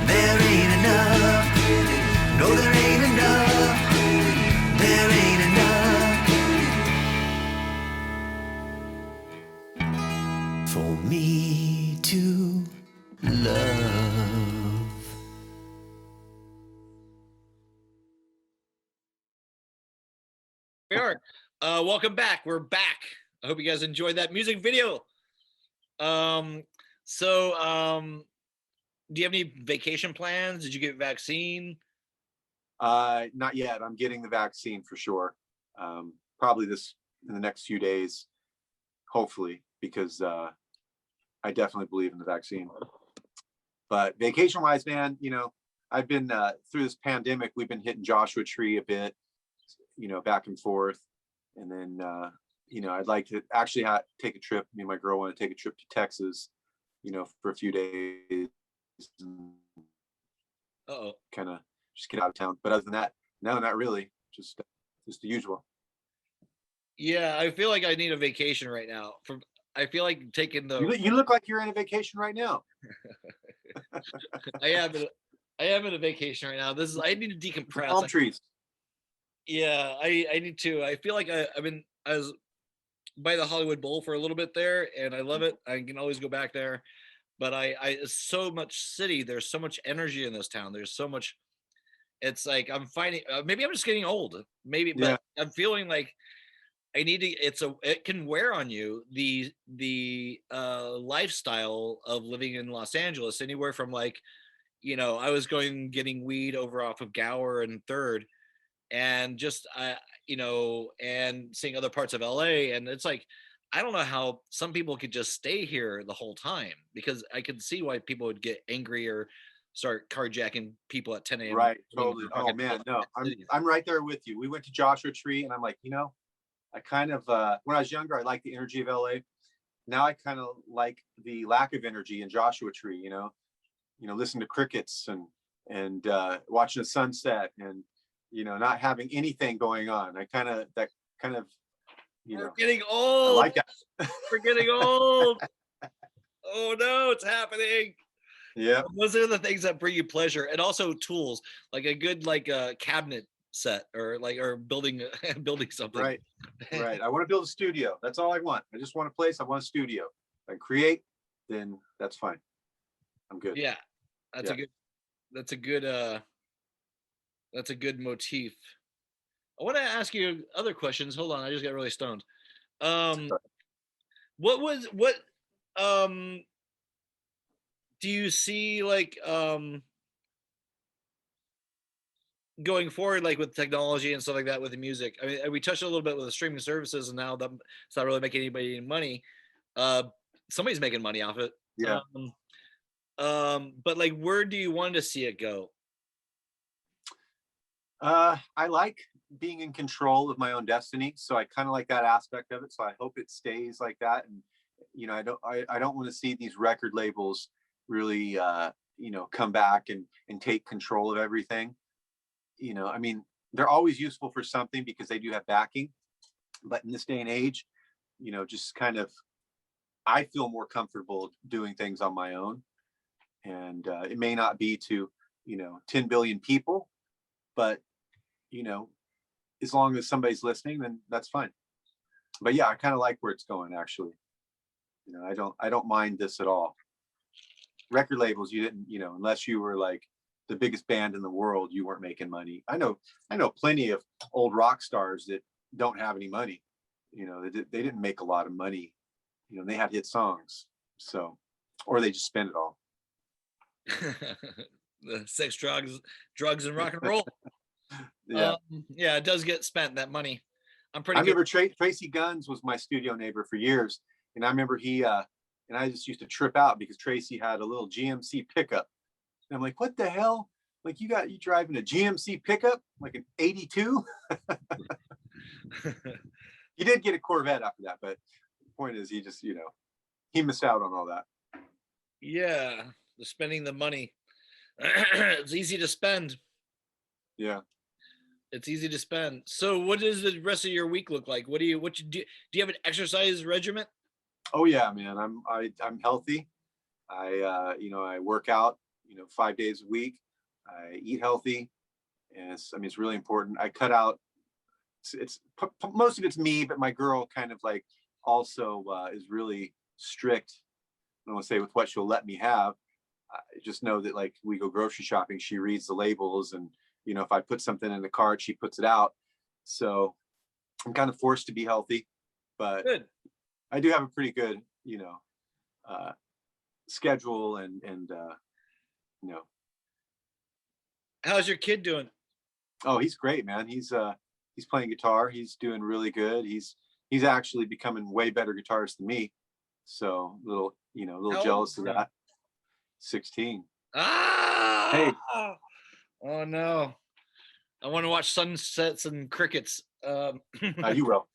There ain't enough. No, there ain't enough. There ain't enough for me to love. We are. Welcome back. We're back. I hope you guys enjoyed that music video. Do you have any vacation plans? Did you get a vaccine? Not yet. I'm getting the vaccine for sure. Probably in the next few days, hopefully, because I definitely believe in the vaccine. But vacation wise, man, I've been through this pandemic, we've been hitting Joshua Tree a bit, back and forth. And then, I'd like to actually take a trip. Me and my girl want to take a trip to Texas, for a few days. Kind of just get out of town. But other than that, no, not really. Just the usual. Yeah, I feel like I need a vacation right now. I feel like taking the. You look like you're in a vacation right now. I am in a vacation right now. I need to decompress. Palm trees. Yeah, I need to. I feel like I was by the Hollywood Bowl for a little bit there, and I love it. I can always go back there, but it's so much city. There's so much energy in this town. There's so much. It's like I'm finding. Maybe I'm just getting old. Maybe, but yeah. I'm feeling like I need to. It can wear on you the lifestyle of living in Los Angeles. Anywhere from I was getting weed over off of Gower and Third, and just and seeing other parts of LA, and it's like I don't know how some people could just stay here the whole time, because I could see why people would get angry or start carjacking people at 10 a.m. Right, totally. Oh man, no, I'm right there with you. We went to Joshua Tree, and I'm like, I kind of when I was younger, I liked the energy of LA. Now I kind of like the lack of energy in Joshua Tree. Listen to crickets and watching the sunset, and not having anything going on. We're getting old. I like that. We're getting old. Oh no, it's happening. Yeah, those are the things that bring you pleasure, and also tools, like a good cabinet set, or building something. Right. I want to build a studio. That's all I want. I just want a place. I want a studio. If I create, then that's fine. I'm good. Yeah, that's a good motif. I want to ask you other questions. Hold on, I just got really stoned. Do you see going forward, like with technology and stuff like that with the music, I mean, we touched a little bit with the streaming services, and now that it's not really making anybody any money. Uh, Somebody's making money off it. Yeah. But like, where do you want to see it go? I like being in control of my own destiny, so I kind of like that aspect of it. So I hope it stays like that. And I don't want to see these record labels really come back and take control of everything. I mean, they're always useful for something because they do have backing, but in this day and age, just kind of, I feel more comfortable doing things on my own. And it may not be to 10 billion people, but as long as somebody's listening, then that's fine. But yeah, I kind of like where it's going, actually. I don't mind this at all. Record labels, you didn't, unless you were like the biggest band in the world, you weren't making money. I know plenty of old rock stars that don't have any money. They didn't make a lot of money. They had hit songs, so, or they just spend it all. The sex, drugs, and rock and roll. Yeah. Yeah, it does get spent, that money. I remember Tracy Guns was my studio neighbor for years, and I remember and I just used to trip out because Tracy had a little GMC pickup, and I'm like, what the hell? Like, you driving a GMC pickup, like an '82? He did get a Corvette after that, but the point is, he just he missed out on all that. Yeah, spending the money. It's easy to spend. Yeah. It's easy to spend. So what does the rest of your week look like? What do you do? Do you have an exercise regimen? Oh yeah, man. I'm healthy. I work out, 5 days a week. I eat healthy, and it's really important. I cut out. It's most of it's me, but my girl kind of like also is really strict. I don't want to say with what she'll let me have. I just know that, like, we go grocery shopping, she reads the labels, and if I put something in the cart, she puts it out. So I'm kind of forced to be healthy, but Good. I do have a pretty good, schedule and How's your kid doing? Oh, he's great, man. He's playing guitar. He's doing really good. He's actually becoming way better guitarist than me. So a little How jealous old of that. 16. Ah! Hey. Oh no. I want to watch sunsets and crickets. You will.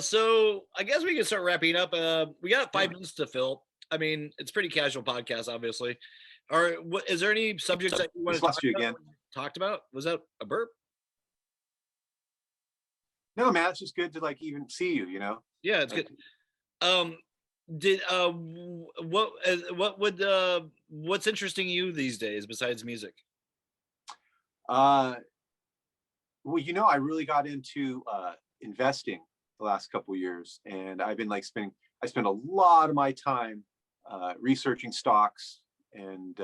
So I guess we can start wrapping up. We got 5 minutes to fill. I mean, it's pretty casual podcast, obviously. Or is there any subjects that you want to talked about? Was that a burp? No, man, it's just good to like even see you. Yeah, it's good. What's interesting you these days besides music? Well, I really got into investing the last couple of years, and I've been like I spend a lot of my time researching stocks and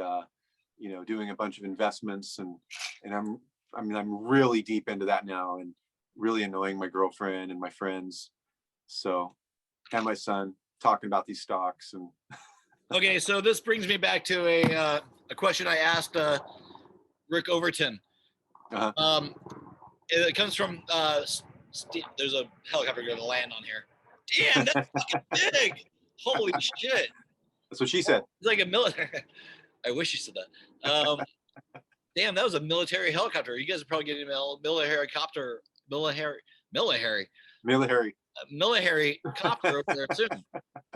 doing a bunch of investments, and I'm really deep into that now, and really annoying my girlfriend and my friends, and my son, talking about these stocks. And okay, so this brings me back to a question I asked Rick Overton. Uh-huh. It comes from there's a helicopter going to land on here. Damn, that's fucking big. Holy shit. That's what she said. It's like a military. I wish you said that. Damn, that was a military helicopter. You guys are probably getting a military copter. Military copter over there soon.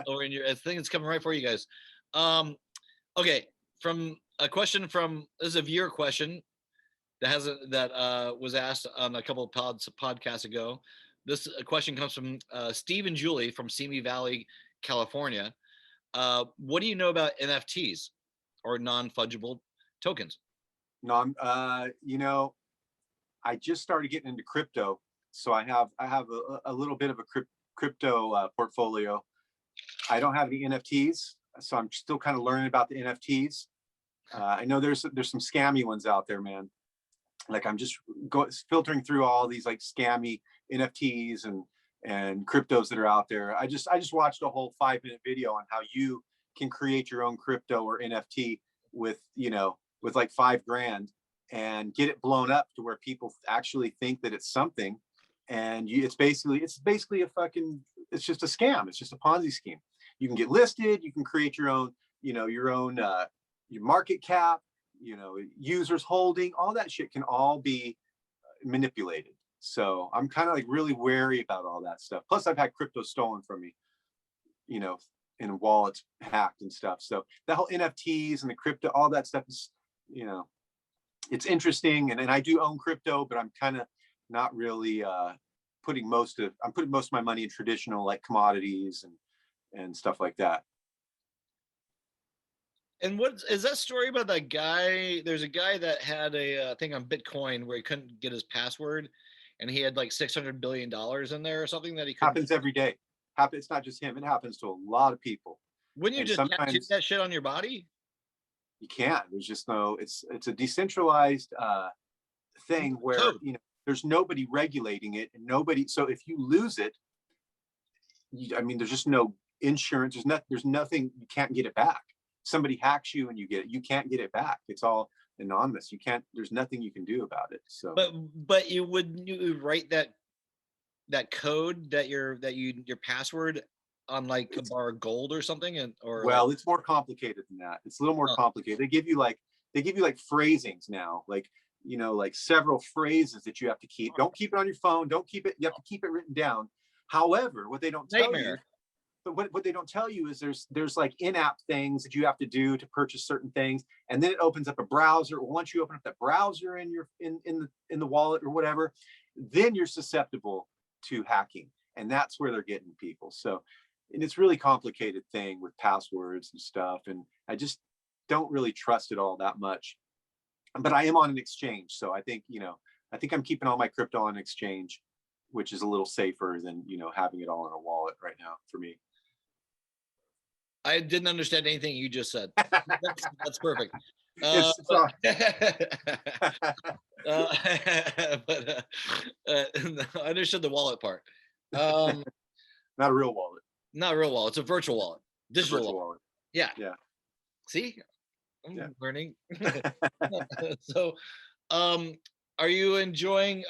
Over in I think it's coming right for you guys. Okay, from a question from this is a viewer question that was asked on a couple of podcasts ago. This question comes from Steve and Julie from Simi Valley, California. What do you know about NFTs or non-fungible tokens? I just started getting into crypto, so I have a little bit of a crypto portfolio. I don't have any NFTs, so I'm still kind of learning about the NFTs. I know there's some scammy ones out there, man. Like, I'm just filtering through all these like scammy NFTs and cryptos that are out there. I just watched a whole 5-minute video on how you can create your own crypto or NFT with with like $5,000 and get it blown up to where people actually think that it's something. And it's basically a fucking, it's just a scam. It's just a Ponzi scheme. You can get listed, you can create your own, your market cap, users holding, all that shit can all be manipulated. So I'm kind of like really wary about all that stuff. Plus I've had crypto stolen from me, and wallets hacked and stuff. So that whole NFTs and the crypto, all that stuff is, it's interesting. And I do own crypto, but I'm kind of not really putting most of my money in traditional like commodities and stuff like that. And what is that story about that guy? There's a guy that had a thing on Bitcoin where he couldn't get his password, and he had like $600 billion in there or something that he couldn't. Happens every day. It's not just him. It happens to a lot of people. Wouldn't you just tattoo that shit on your body? You can't. There's just no. It's a decentralized thing where there's nobody regulating it, and nobody. So if you lose it, there's just no insurance. There's nothing. You can't get it back. Somebody hacks you and you get it. You can't get it back. It's all anonymous. You can't. There's nothing you can do about it. So. But you write that code that your password on like a bar of gold or something, it's more complicated than that. It's a little more complicated. They give you like phrasings now, like several phrases that you have to keep. Don't keep it on your phone. Don't keep it. You have to keep it written down. However, what they don't tell you, but what they don't tell you is there's like in-app things that you have to do to purchase certain things, and then it opens up a browser. Once you open up that browser in the wallet or whatever, then you're susceptible to hacking, and that's where they're getting people. So, and it's really complicated thing with passwords and stuff, and I just don't really trust it all that much. But I am on an exchange, so I think I'm keeping all my crypto on an exchange, which is a little safer than having it all in a wallet right now for me. I didn't understand anything you just said. That's perfect. I understood the wallet part. Not a real wallet. Not a real wallet. It's a virtual wallet. Digital wallet. Yeah. Yeah. See, I'm learning. So, are you enjoying?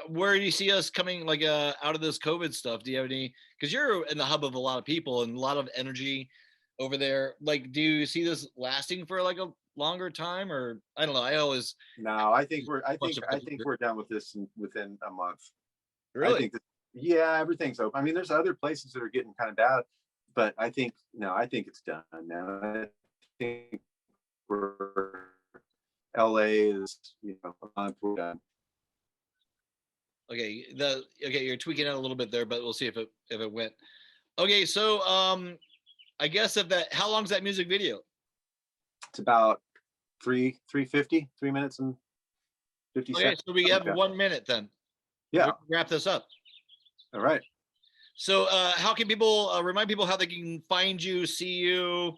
Where do you see us coming out of this COVID stuff? Do you have any, because you're in the hub of a lot of people and a lot of energy over there. Like, do you see this lasting for like a longer time, or I don't know? I think we're done with this within a month. Really? Everything's open. There's other places that are getting kind of bad, but I think it's done now. I think LA is, a month, we're done. Okay, you're tweaking out a little bit there, but we'll see if it went. Okay, so I guess how long's that music video? It's about 3 minutes and 50 seconds. Okay, so we have 1 minute then. Yeah. We'll wrap this up. All right. So how can people remind people how they can find you, see you,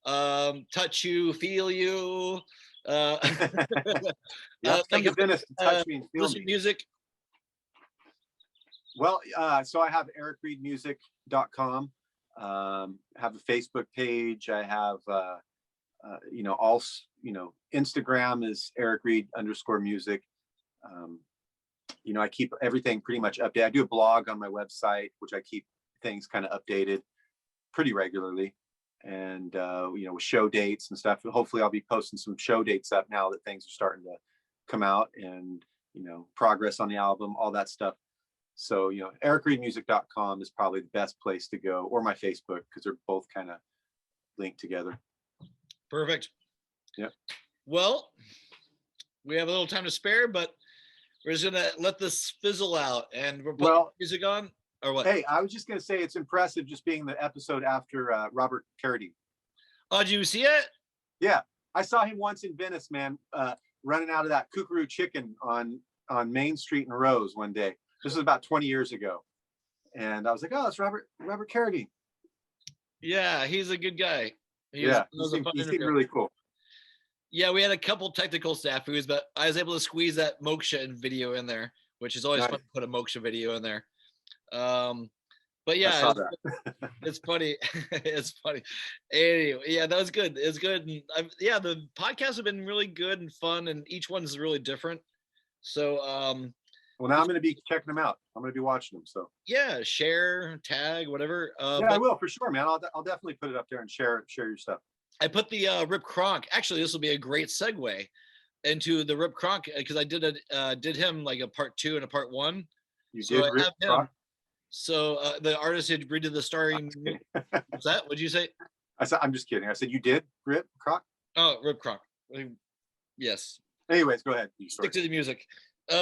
touch you, feel you? Come to Venice to touch me and feel listen me. Music. Well, so I have ericreedmusic.com. Have a Facebook page. I have, Instagram is ericreed_music. I keep everything pretty much updated. I do a blog on my website, which I keep things kind of updated pretty regularly. And, with show dates and stuff. Hopefully I'll be posting some show dates up now that things are starting to come out, and, progress on the album, all that stuff. So, ericreedmusic.com is probably the best place to go, or my Facebook, because they're both kind of linked together. Perfect. Yeah. Well, we have a little time to spare, but we're just gonna let this fizzle out, and we're putting music on, or what? Hey, I was just gonna say it's impressive just being the episode after Robert Carradine. Oh, did you see it? Yeah, I saw him once in Venice, man, running out of that Kookaroo Chicken on Main Street in Rose one day. This was about 20 years ago, and I was like, "Oh, it's Robert Carradine." Yeah, he's a good guy. He seemed really cool. Yeah, we had a couple technical snafus, but I was able to squeeze that Moksha video in there, which is always fun to put a Moksha video in there. But But I yeah, saw that. it's funny. It's funny. Anyway, yeah, that was good. It's good. And yeah, the podcasts have been really good and fun, and each one's really different. So Well, now I'm going to be checking them out. I'm going to be watching them. So yeah, share, tag, whatever. yeah, I will for sure, man. I'll definitely put it up there and share your stuff. I put the Rip Kronk. Actually, this will be a great segue into the Rip Kronk because I did him like a part 2 and a part 1. You So did I Rip have him. Rock? So the artist who redid the starring. What's that? What'd you say? I'm just kidding. I said you did Rip Croc. Oh, Rip Kronk. Yes. Anyways, go ahead. Stick to the music. He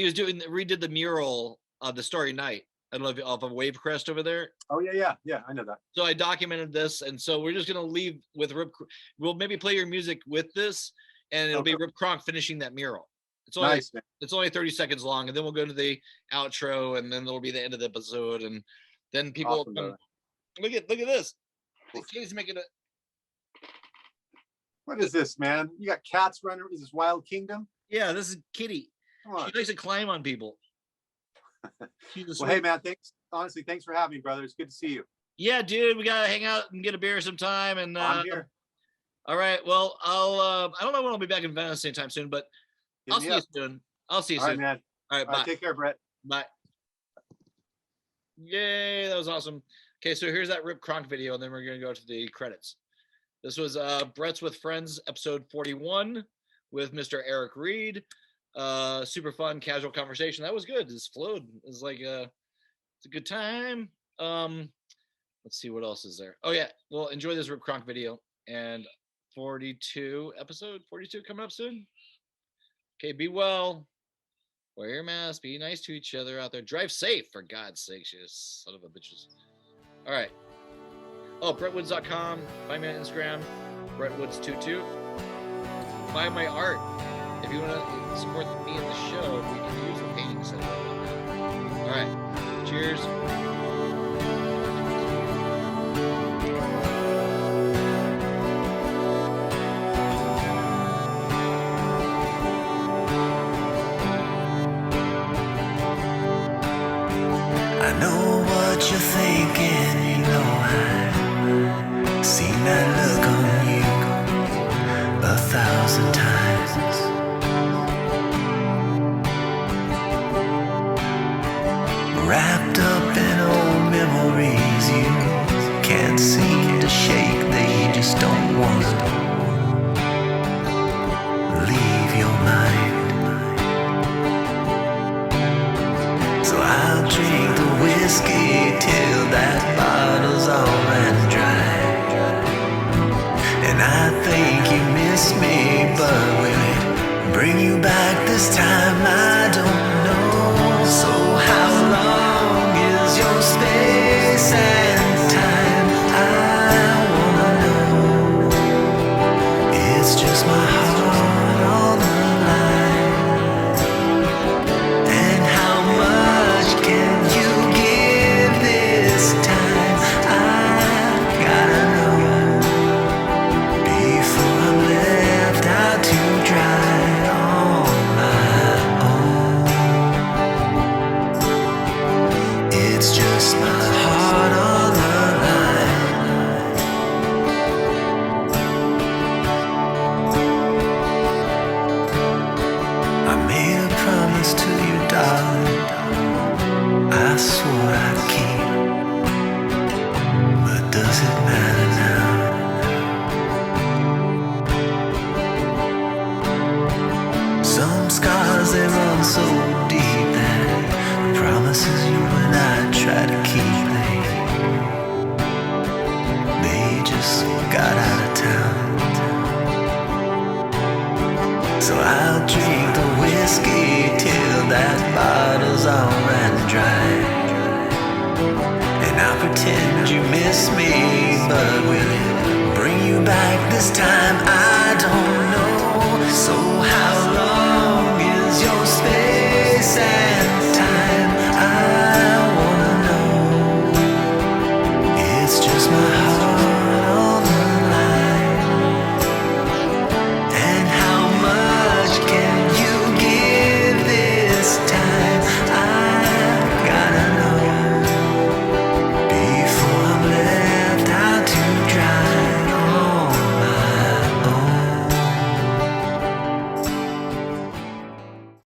was redid the mural of the Starry Night. I don't know if off of Wave Crest over there. Oh yeah, I know that. So I documented this, and so we're just gonna leave with Rip. We'll maybe play your music with this, and it'll be Rip Kronk finishing that mural. It's only Nice, man. it's only 30 seconds long, and then we'll go to the outro, and then there'll be the end of the episode, and then people Awesome, will come. brother. Look at this. The kid's making it. What is this, man? You got cats running? Is this Wild Kingdom? Yeah, this is Kitty. Come on. She likes to climb on people. Well, hey, man, thanks. Honestly, thanks for having me, brother. It's good to see you. Yeah, dude, we gotta hang out and get a beer sometime. And I'm here. all right, well, I'll I don't know when I'll be back in Venice anytime soon, but I'll see you soon. I'll see you All right, soon. man. All right, bye. Take care, Brett. Bye. Yay, that was awesome. Okay, so here's that Rip Kronk video, and then we're gonna go to the credits. This was Brett's with Friends, episode 41 with Mr. Eric Reed. Super fun, casual conversation. That was good. This flowed. It's like it's a good time. Let's see what else is there. Oh yeah, well, enjoy this Rip Kronk video. And 42 coming up soon. Okay, be well. Wear your mask. Be nice to each other out there. Drive safe, for God's sakes, you son of a bitches. All right. Oh, BrettWoods.com. Find me on Instagram, BrettWoods22. Buy my art. If you want to support me in the show, we can use the paintings. All right. Cheers. I know what you're thinking, you know I've seen that look on you 1,000 times. Wrapped up in old memories you can't seem to shake, they just don't want to leave your mind. So I'll drink the whiskey till that bottle's all ran dry. And I think you miss me, but will it bring you back this time? I don't know. So how long is your space and time? I wanna know. It's just my heart on the line. And how much can you give this time? I gotta know before I'm left out to dry on my own. It's just my heart on the line. I made a promise to you, darling. I swore I'd keep. But does it matter now? Some scars, they run so deep that the promises you and I try to keep, they just got out of town. So I'll drink the whiskey till that bottle's all ran dry. And I'll pretend you miss me, but will it bring you back this time?